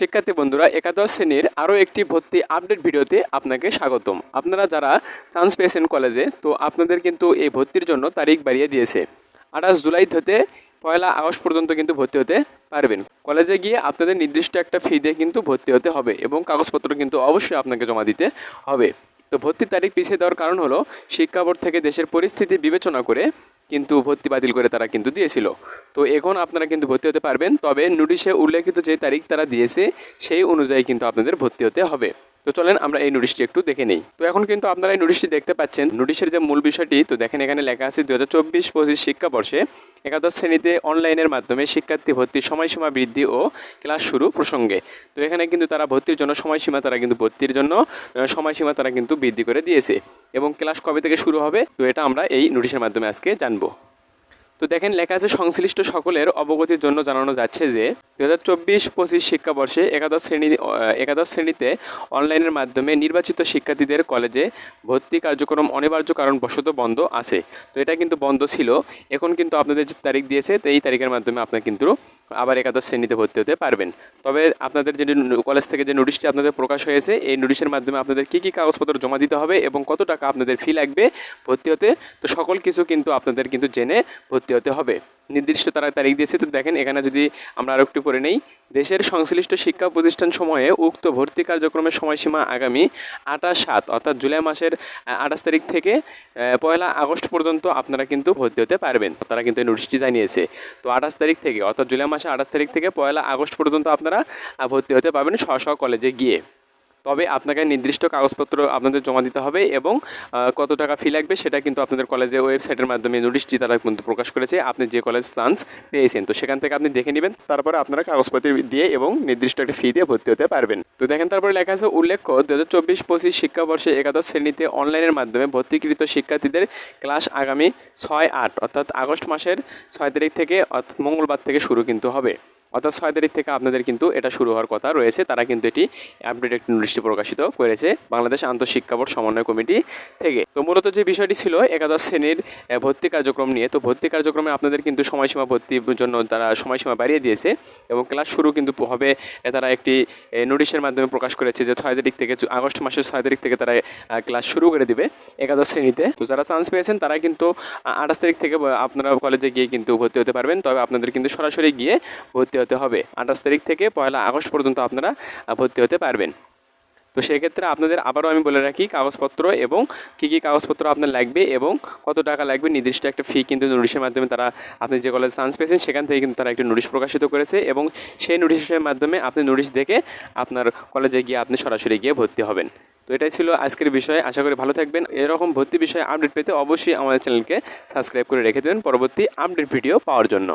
শিক্ষার্থী বন্ধুরা, একাদশ শ্রেণীর আরও একটি ভর্তি আপডেট ভিডিওতে আপনাকে স্বাগতম। আপনারা যারা চান্স পেয়েছেন কলেজে, তো আপনাদের কিন্তু এই ভর্তির জন্য তারিখ বাড়িয়ে দিয়েছে। 28 জুলাই থেকে 1 আগস্ট পর্যন্ত কিন্তু ভর্তি হতে পারবেন। কলেজে গিয়ে আপনাদের নির্দিষ্ট একটা ফি দিয়ে কিন্তু ভর্তি হতে হবে এবং কাগজপত্র কিন্তু অবশ্যই আপনাকে জমা দিতে হবে। তো ভর্তির তারিখ পিছিয়ে দেওয়ার কারণ হলো শিক্ষা বোর্ড থেকে দেশের পরিস্থিতি বিবেচনা করে কিন্তু ভর্তি বাতিল করে তারা কিন্তু দিয়েছিল। তো এখন আপনারা কিন্তু ভর্তি হতে পারবেন, তবে নোটিশে উল্লেখিত যে তারিখ তারা দিয়েছে সেই অনুযায়ী কিন্তু আপনাদের ভর্তি হতে হবে। তো চলেন আমরা এই নোটিশটি একটু দেখে নেই। তো এখন কিন্তু আপনারা এই নোটিশটি দেখতে পাচ্ছেন। নোটিশের যে মূল বিষয়টি তো দেখেন, এখানে লেখা আছে 2024-25 শিক্ষাবর্ষে একাদশ শ্রেণীতে অনলাইনের মাধ্যমে শিক্ষার্থী ভর্তির সময়সীমা বৃদ্ধি ও ক্লাস শুরু প্রসঙ্গে। তো এখানে কিন্তু তারা ভর্তির জন্য সময়সীমা তারা কিন্তু বৃদ্ধি করে দিয়েছে এবং ক্লাস কবে থেকে শুরু হবে তো এটা আমরা এই নোটিশের মাধ্যমে আজকে জানবো। তো দেখেন লেখা আছে, সংশ্লিষ্ট সকলের অবগতির জন্য জানানো যাচ্ছে যে 2024-25 শিক্ষাবর্ষে একাদশ শ্রেণীতে অনলাইনের মাধ্যমে নির্বাচিত শিক্ষার্থীদের কলেজে ভর্তি কার্যক্রম অনিবার্য কারণবশত বন্ধ আছে। তো এটা কিন্তু বন্ধ ছিল, এখন কিন্তু আপনাদের যে তারিখ দিয়েছে তো এই তারিখের মাধ্যমে আপনারা কিন্তু আবার একাদশ শ্রেণীতে ভর্তি হতে পারবেন। তবে আপনাদের যে কলেজ থেকে যে নোটিশটি আপনাদের প্রকাশ হয়েছে, এই নোটিশের মাধ্যমে আপনাদের কী কী কাগজপত্র জমা দিতে হবে এবং কত টাকা আপনাদের ফি লাগবে ভর্তি হতে, তো সকল কিছু কিন্তু আপনাদের কিন্তু জেনে ভর্তি হতে হবে। নির্দিষ্ট তারিখ দিয়েছে। তো দেখেন এখানে যদি আমরা আরও একটু করে নেই, দেশের সংশ্লিষ্ট শিক্ষা প্রতিষ্ঠান সময়ে উক্ত ভর্তি কার্যক্রমের সময়সীমা আগামী 28/7 অর্থাৎ জুলাই মাসের 28 তারিখ থেকে 1 আগস্ট পর্যন্ত আপনারা কিন্তু ভর্তি হতে পারবেন। তারা কিন্তু এই নোটিশটি জানিয়েছে। তো 28 তারিখ থেকে অর্থাৎ জুলাই মাসে 28 তারিখ থেকে 1 আগস্ট পর্যন্ত আপনারা ভর্তি হতে পারবেন স্ব কলেজে গিয়ে। তবে আপনাকে নির্দিষ্ট কাগজপত্র আপনাদের জমা দিতে হবে এবং কত টাকা ফি লাগবে সেটা কিন্তু আপনাদের কলেজের ওয়েবসাইটের মাধ্যমে নোটিশটি তারা কিন্তু প্রকাশ করেছে। আপনি যে কলেজ চান্স পেয়েছেন তো সেখান থেকে আপনি দেখে নেবেন, তারপরে আপনারা কাগজপত্র দিয়ে এবং নির্দিষ্ট একটা ফি দিয়ে ভর্তি হতে পারবেন। তো দেখেন তারপরে লেখা আছে, উল্লেখ্য 2024-25 শিক্ষাবর্ষে একাদশ শ্রেণীতে অনলাইনের মাধ্যমে ভর্তিকৃত শিক্ষার্থীদের ক্লাস আগামী 6/8 অর্থাৎ আগস্ট মাসের 6 তারিখ থেকে অর্থাৎ মঙ্গলবার থেকে শুরু কিন্তু হবে। অর্থাৎ 6 তারিখ থেকে আপনাদের কিন্তু এটা শুরু হওয়ার কথা রয়েছে। তারা কিন্তু এটি আপডেট একটি নোটিশটি প্রকাশিত করেছে বাংলাদেশ আন্তঃশিক্ষা বোর্ড সমন্বয় কমিটি থেকে। তো মূলত যে বিষয়টি ছিল একাদশ শ্রেণীর ভর্তি কার্যক্রম নিয়ে, তো ভর্তি কার্যক্রমে আপনাদের কিন্তু সময়সীমা ভর্তির জন্য তারা সময়সীমা বাড়িয়ে দিয়েছে এবং ক্লাস শুরু কিন্তু হবে। তারা একটি নোটিশের মাধ্যমে প্রকাশ করেছে যে 6 তারিখ থেকে আগস্ট মাসের 6 তারিখ থেকে তারা ক্লাস শুরু করে দিবে একাদশ শ্রেণীতে। তো যারা চান্স পেয়েছেন তারা কিন্তু 28 তারিখ থেকে আপনারা কলেজে গিয়ে কিন্তু ভর্তি হতে পারবেন। তবে আপনাদের কিন্তু সরাসরি গিয়ে ভর্তি হতে হবে। 28 তারিখ থেকে 1 আগস্ট পর্যন্ত আপনারা ভর্তি হতে পারবেন। তো সেক্ষেত্রে আপনাদের আবারও আমি বলে রাখি কাগজপত্র এবং কী কী কাগজপত্র আপনার লাগবে এবং কত টাকা লাগবে, নির্দিষ্ট একটা ফি কিন্তু নোটিশের মাধ্যমে তারা আপনি যে কলেজে চান্স পেয়েছেন সেখান থেকে কিন্তু তারা একটি নোটিশ প্রকাশিত করেছে এবং সেই নোটিশের মাধ্যমে আপনি নোটিশ দেখে আপনার কলেজে গিয়ে আপনি সরাসরি গিয়ে ভর্তি হবেন। তো এটাই ছিল আজকের বিষয়। আশা করি ভালো থাকবেন। এরকম ভর্তি বিষয়ে আপডেট পেতে অবশ্যই আমাদের চ্যানেলকে সাবস্ক্রাইব করে রেখে দেবেন পরবর্তী আপডেট ভিডিও পাওয়ার জন্য।